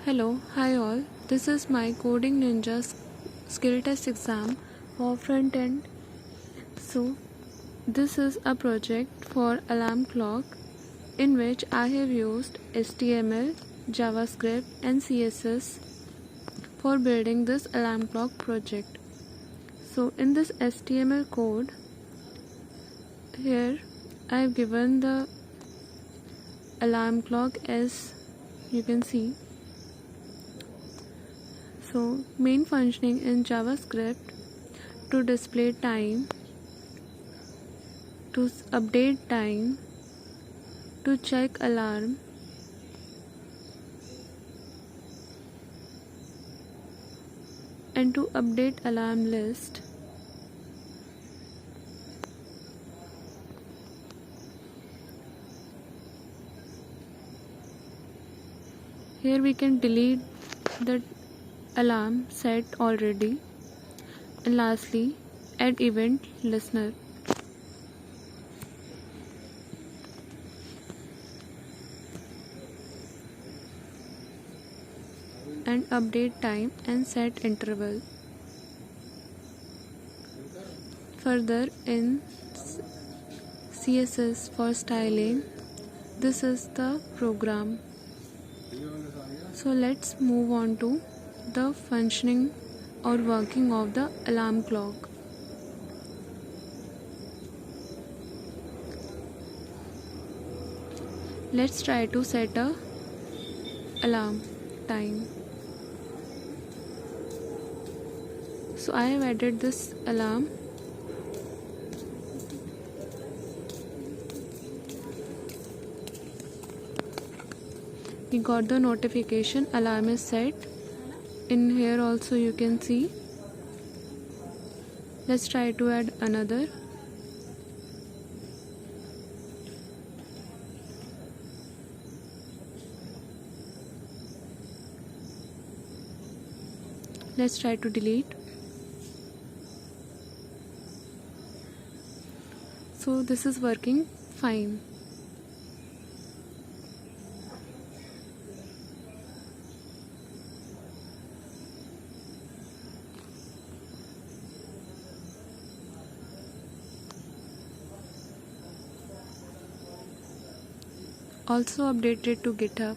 Hello, hi all. This is my Coding Ninja skill test exam for front end. So, this is a project for alarm clock in which I have used HTML, JavaScript, and CSS for building this alarm clock project. So, in this HTML code, here I have given the alarm clock as you can see. So, main functioning in JavaScript to display time, to update time, to check alarm, and to update alarm list. Here we can delete the alarm set already, and lastly add event listener. And update time and set interval. Further, in CSS for styling, this is the program. So let's move on to the functioning or working of the alarm clock. Let's try to set a alarm time. So I have added this alarm. We got the notification alarm is set. In here also you can see. Let's try to add another. Let's try to delete. So this is working fine. Also updated to GitHub.